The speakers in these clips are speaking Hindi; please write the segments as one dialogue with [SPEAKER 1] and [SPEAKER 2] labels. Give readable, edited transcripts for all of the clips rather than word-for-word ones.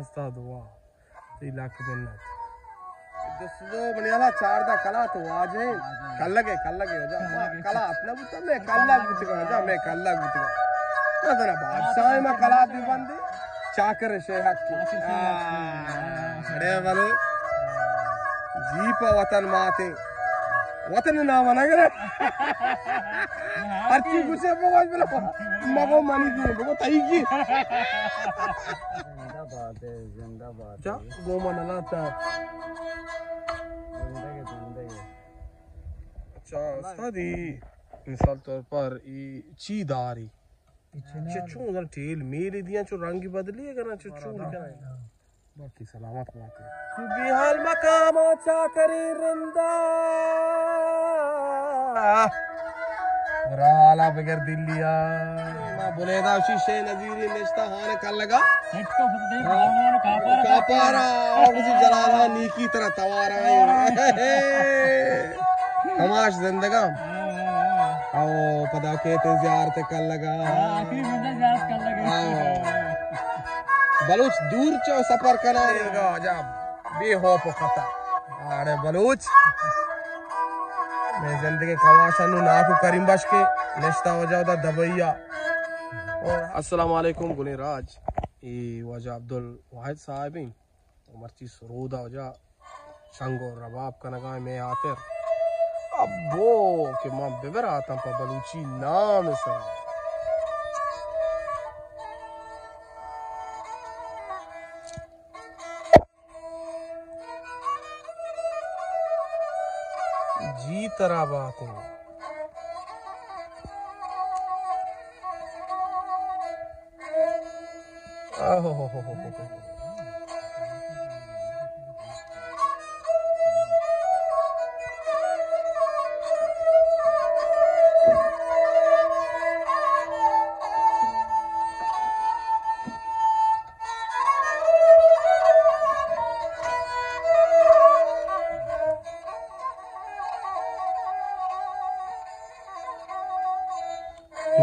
[SPEAKER 1] उस्ताद वाह लाख मिन्नत दोस्तों बनियाला चार दा कला तो आज है कल लगे हो जा कला अपना बुत में कल लग बुत का जा मैं कल लग बुत का ना बादशाह में कला दी बंदे चाकर शेख की अरे वाले जीप वतन माते वतन नाम नगर अर्ची गुस्से बगोज बोला मगो मानी की बगो ताई की जिंदाबाद जा गो मनला था अच्छा उस्तादी मिसाल तौर पर ये चीदारी चचू उधर टेल मेरे दिया जो रंग बदली है करना चचू क्या है बाकी सलामत बात है सुबिहाल मकाम अच्छा करी रिंदा राला बगैर दिल्लिया मां बुलेदा शीशे नजीरी निश्ता हाने कर लगा
[SPEAKER 2] इसको फते भावना
[SPEAKER 1] कापारा और किसी जलाला नीकी तरह तवारा तमाश जिंदगा आओ पता कहते ज़ियारत कर लगा
[SPEAKER 2] आखिरी में ज़ियारत कर लगा
[SPEAKER 1] बलूच दूर चो सफर करना रहेगा जब बेखौफ खता अरे बलूच मैं जिंदगी कमाशनु नाकु करीम बश के नश्ता हो जाओ दबैया और अस्सलाम वालेकुम गुने राज ये वजह अब्दुल वाहिद साहिबिन उमरची सरूदा वजह शंगो रबाब का नगा में आते अब वो कि मां बेबर आता पर बलूची नाम सरा जी तरह बात है आहो हो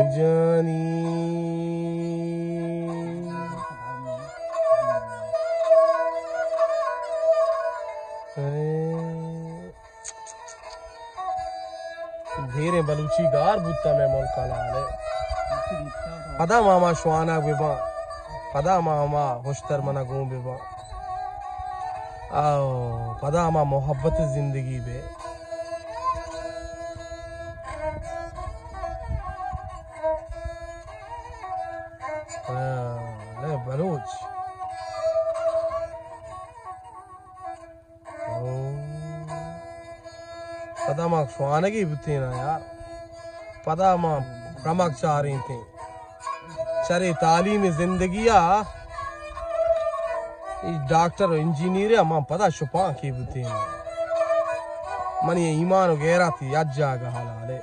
[SPEAKER 1] जानी धेरे बलूची गार बुत्ता में मुल्का लाले पदा मामा शुआना बिबा पदा मामा होशतर मना गूं बिबा आओ पदा मामा मोहब्बत जिंदगी बे बलूच पदा माँ सुहाने की बुती ना यार पदा माँ रमक चाह रही थी चरे तालीम जिंदगिया डॉक्टर इंजीनियर माँ पदा छुपा की बुती ना मन ये ईमान वगैरह थी अज्जा का हालाले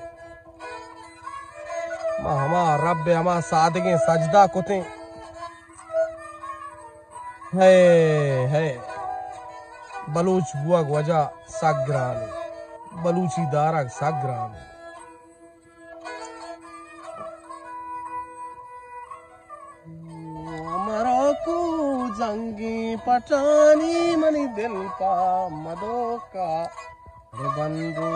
[SPEAKER 1] माँ हमारा रब हमारा सादगे सजदा कुते है बलूच बुआ वजह साग्रानी बलूची दारा साग्रानी हमारा को जंगी पटानी मनी दिल का मदो का बंदू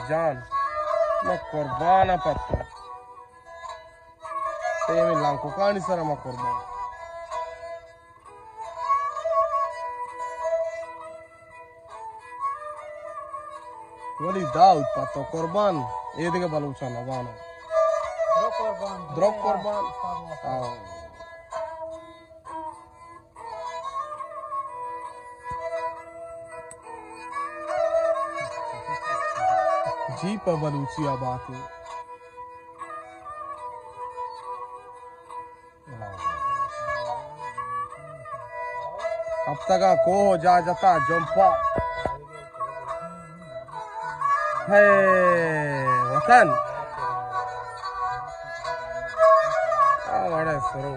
[SPEAKER 1] जान मैं कुर्बान पत्ता सेम लांको कानी सर मैं कुर्बान वली दाऊद पत्ता कुर्बान ये देखे बलूचा नवाना द्रोक कुर्बान जीप बलूचिया बातें अब तक को जा जाता जंपा है वतन बड़े सरो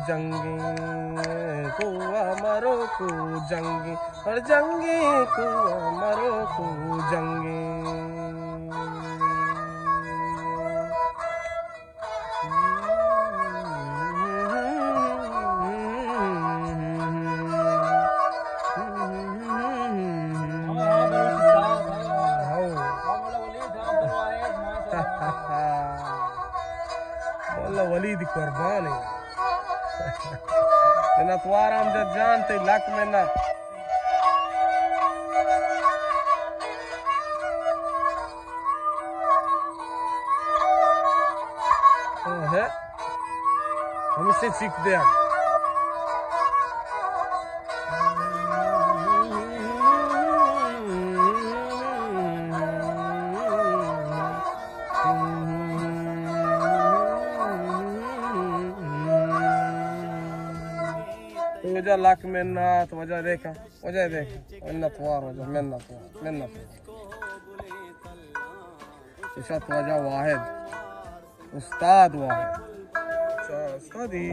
[SPEAKER 1] जंगी को मरो को जंगी और जंगी को मरो को जंगी वलीद कुर्बान है नतवार हम जब जानते लक में ना है हम इससे सीखते हैं वजह लाख मिन्नत वजह देखा मिन्नत वार वजह मिन्नत इशत वजह वाहिद उस्ताद वाहिद अच्छा उस्ताद ही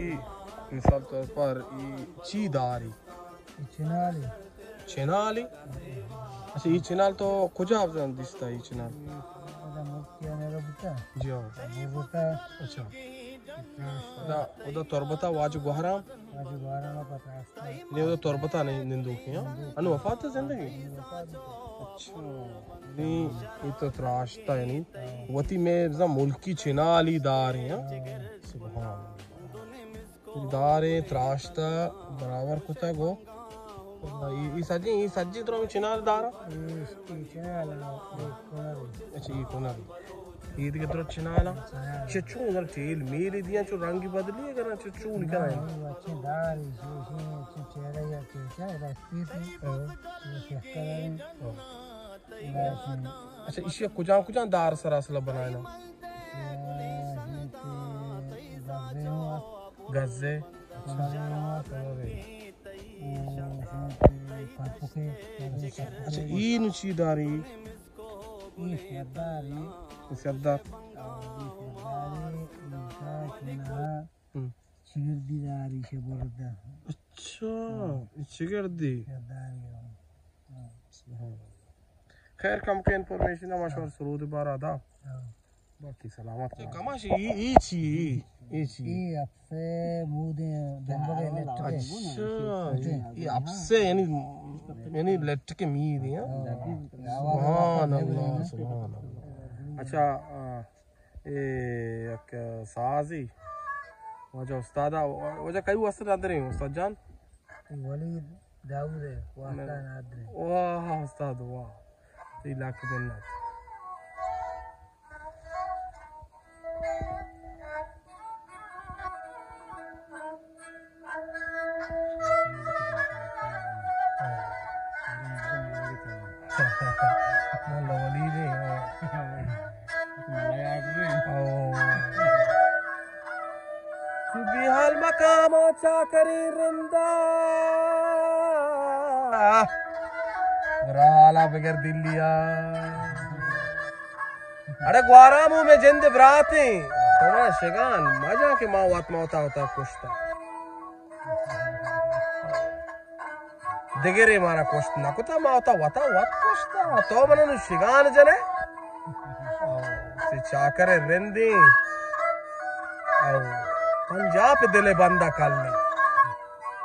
[SPEAKER 1] मिसाल तौर पर चीदारी चिनाली अच्छा ये चिनाल तो कुजा अफजल दिसता ये चिनाल जी हाँ अच्छा उधर तोरबता वाजु गुहराम नहीं उधर तोरबता नहीं निंदू किया अनु वफात है जिंदगी अच्छा नहीं ये तो त्राशता है नहीं वती में जरा मुल्की चिनाली दार हैं सुभान दार है त्राशता बराबर कुता गो ये सज्जी तो में चिनाल दारा अच्छा ये कोना ईद के तरह चिनाला चचू उधर चेल मेरे दिया जो रंगी बदली है करना चचू निकल आए अच्छा इसे कुछ दार सरासला बनाए ना गज़े अच्छा ये नुचीदारी सरदार अच्छा शिगर्दी खैर कम के इंफॉर्मेशन है मशहूर सुरूद बार आदा बाकी सलामत कमाश ये आपसे मुदे दंबगे लेट के अच्छा ये आपसे यानी लेट के मी दिया सुभान अल्लाह सुभान अल्लाह अच्छा ये एक साजी वजह उस्तादा वजह कई वस्त्र आदर हैं उस्ताद जान वलीद दाऊद है वास्ता आदर वाह उस्ताद वाह तो लाख बन्नत बिहाल मकाम चाकरी रिंदा राला बगैर दिल्लिया अरे ग्वारा मुंह में जिंद बराती थोड़ा शिगान मजा के माँ वात मौता होता कुश्ता दिगरे मारा कुश्त ना कुता मावता वता वत कुश्ता तो मनन शिगान जने से चाकरे रिंदी पंजाब दिले बंदा कलने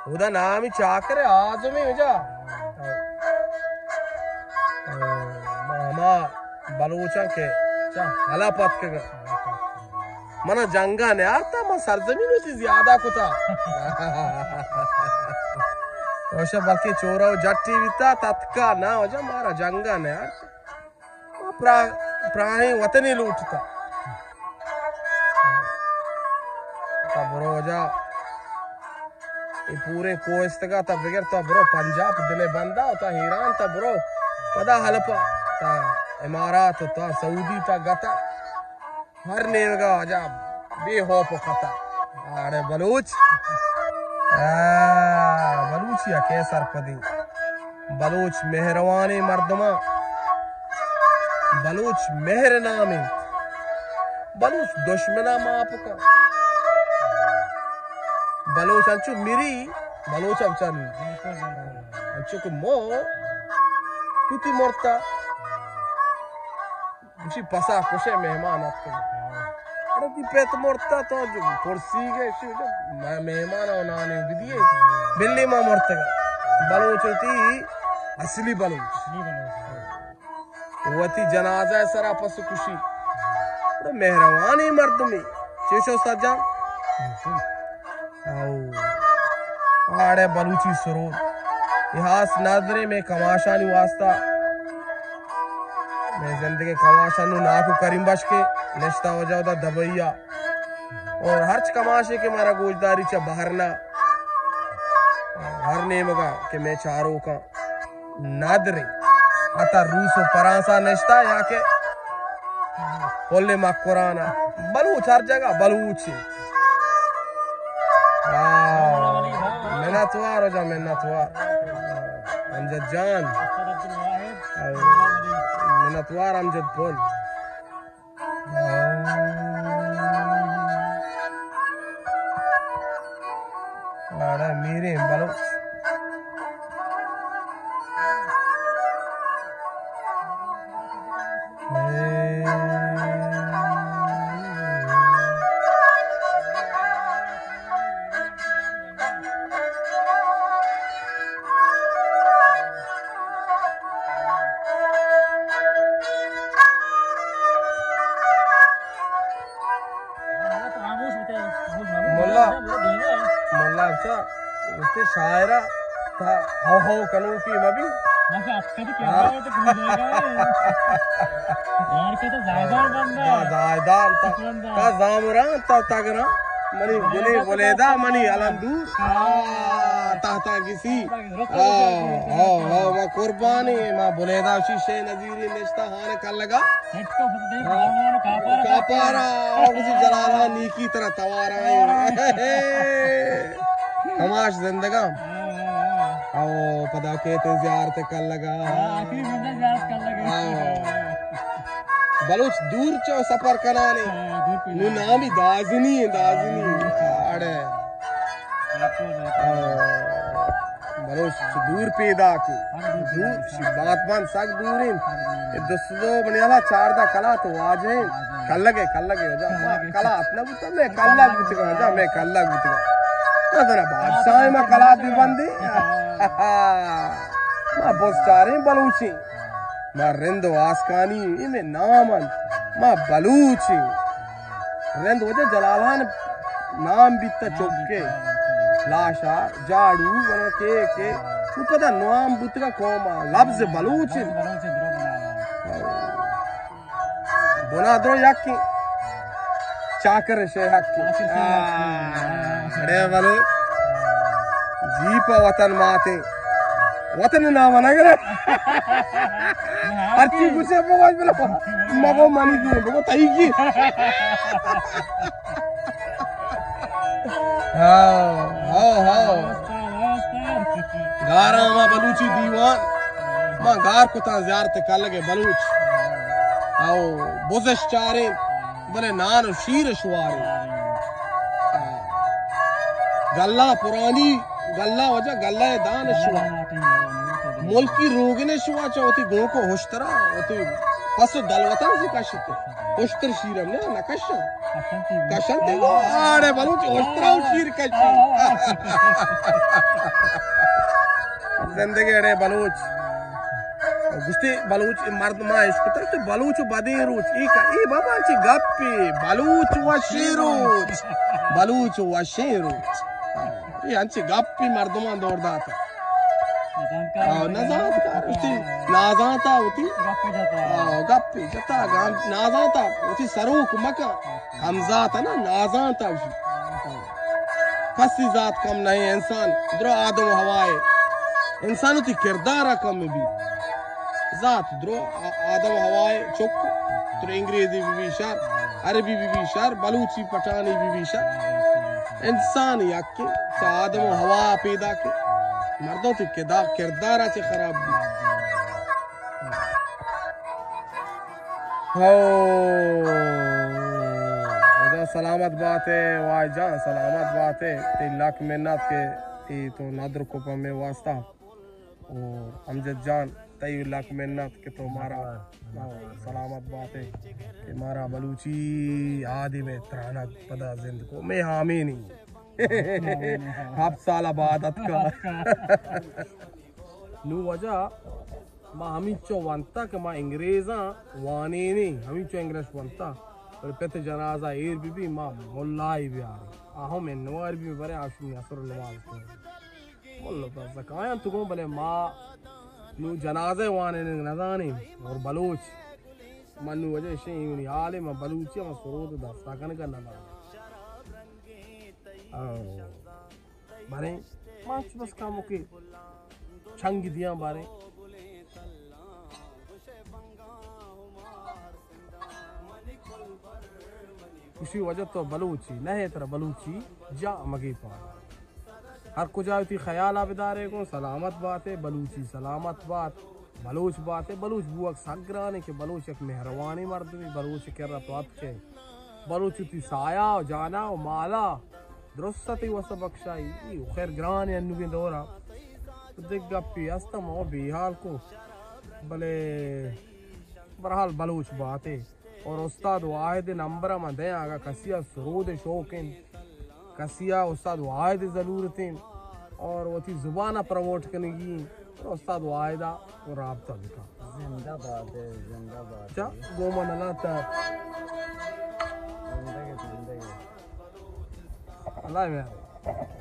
[SPEAKER 1] उदा नाम ही चाकरे आजमी हो जा मामा बलूचा के चा हलापत के मना जंगा ने आता मैं सरजमीन से ज्यादा कुता वैसे बल्कि चोरा जट्टी बिता तत्का ना हो जा मारा जंगा ने यार प्राणी वतनी लूटता तब रोजा ये पूरे कोस्तगा ता बगैर ता ब्रो पंजाब दिले बंदा ता ईरान ता ब्रो पदा हलपा ता इमारात ता सऊदी ता गता हर नेगा अजाब बेहोप खता अरे बलूच बलूचिया कैसर पदी बलूच मेहरवानी मर्दमा बलूच मेहर नामी बलूच दुश्मना माप का बलूच अंचु मिरी बलूच अंचन अंचु को मो तुती मोरता उसी पसा कुशे मेहमान आपके अरे की पेट मोरता तो जो कुर्सी के शु जो मेहमान और नानी दिए बिल्ली मां मोरता बलूच होती असली बलूच वती जनाजा सरा पसु खुशी अरे मेहरबानी मर्दमी चेशो सज्जा आड़े बलूची सरोद इहास नादरे में कमाशानी वास्ता मैं जिंदगी कमाशानु नाकु करीम बश के नश्ता हो जाओ दबैया और हर्च कमाशे के मेरा गोजदारी चा बहरना हर नेमगा के मैं चारों का नादरे आता रूसो परासा नश्ता या के कोल्ले मकुराना बलूच हर जगह बलूची मिन्नतवार हो जा मिन्नतवार अमजद जान मिन्नतवार अमजद बोल अरे मेरे बलूच मोल्ला अच्छा उसके शायरा था हाउ कनू की मबी
[SPEAKER 2] आपका तो क्या है तो भूल जाएगा यार के तो जायदार बंदा
[SPEAKER 1] जायदार का जामरा ता तगरा मनी गुने बोलेदा मनी अलंदू ताता किसी मा कुर्बानी मा बोलेदा शीशे नजीरी निश्ता हाने कर लगा
[SPEAKER 2] नेट को फदे भगवान
[SPEAKER 1] कापारा और किसी जलाला नीकी तरह तवारा तमाश जिंदगा आओ पता के ते ज़ियारत कर लगा
[SPEAKER 2] आखिरी में ज़ियारत कर लगा
[SPEAKER 1] बलूच दूर चो सफर कराने नु नाम ही दाजनी अड़े बलूच दूर पैदा की दूर बात मान सक दूरिन दोस्तों बनियाला चार दा कला तो आज है कल लगे हो जा कला अपना बुता मैं कल्ला बुतगा जा मैं कल्ला बुतगा ना बादशाह में कला दी बंदी मां बोस्टारे बलूची मां रेंदो आसकानी इमे नामन मां बलूची रेंदो वजह जलालान नाम बिता चौके लाशा जाड़ू वन के तू पता नाम बुतगा कोमा लफ्ज बलूची बुना दो याकी चाकर शे हक्की अरे वाले जीप वतन माते वतन नाम नगर अर्ची गुस्से पहुंच बोला मगो मनी की मगो तई की हाँ गारा मां बलूची दीवान मां गार को ता ज़ियारत कर लगे बलूच आओ बुज़श चारे बने नान शीर शुआरे गल्ला पुरानी गल्ला वजह गल्ला दान शुआ मुल्की रोगने शुआ चौथी गो को होशतरा होती पस दलवता से कशते होशतर शीरम ने नकश कशंते गो आड़े बलूच होशतरा शीर कश जिंदगी अड़े बलूच गुस्ते बलूच मर्द मां इसको तो बलूच बदे रोच ई बाबा ची गप्पे बलूच व शेरोच ये अंची गप्पी मर्दमा दौड़दा था नजात का उती नाजाता उती गप्पी जता गाम नाजाता उती सरूक मका हमजा था ना नाजाता कसी जात कम नहीं इंसान द्रो आदम हवाए इंसानु ती किरदार कम भी जात द्रो आदम हवाए चुक तो अंग्रेजी भी शार अरबी भी शार बलूची पठानी भी शार इंसान याके तो आदम हवा पैदा के मर्दों ती किरदार से खराब भी हो सलामत बात है वाई जान सलामत बात है ते लाख मेहनत के तो नादर को में वास्ता और अमजद जान तई लाख मेहनत के तो मारा सलामत बात है कि मारा बलूची आदि में त्राना पदा जिंद को मैं हामी नहीं आप साल आबादत का नू वजह माँ हमी चो वंता के माँ अंग्रेज़ा वाने नहीं हमी चो इंग्लिश वंता और पेते जनाजा एर भी माँ मुल्लाई भी आ रही आहो में नवार भी बरे आशु में असर नवाज को मुल्ला तो ज़काया तो कौन बले माँ नू जनाजे वाने नहीं नज़ानी और बलूच मनु वजह से ही आले माँ बलूची माँ सरोद दा साकन का नज़ानी बारे माँ बस कामों के छंग दिया बारे उसी वजह तो बलूची नहीं तरह बलूची जा मगे पा हर को जाती ख्याल आबेदारे को सलामत बात है बलूची सलामत बात बलूच बात है बलूच बुआ सगराने के बलूच एक मेहरबानी मर्द भी बलूच कर रहा तो आपके बलूच ती साया और जाना और माला द्रसती वस बख्शाई खैर ग्रान अन्नु दौरा तो देख गप्पी अस्तम और बिहाल को भले बरहाल बलूच बात है और उस्ताद वाहिद नंबर में दे आगा कसिया सरूद शौकीन कसिया उस्ताद वाहिद ज़रूरतें और वो थी ज़ुबाना प्रमोट करने की और उस्ताद वाहिदा और राब्ता लिखा
[SPEAKER 2] जिंदाबाद है जिंदाबाद
[SPEAKER 1] क्या गोमा नलाता
[SPEAKER 2] जिंदगी
[SPEAKER 1] अल्लाह में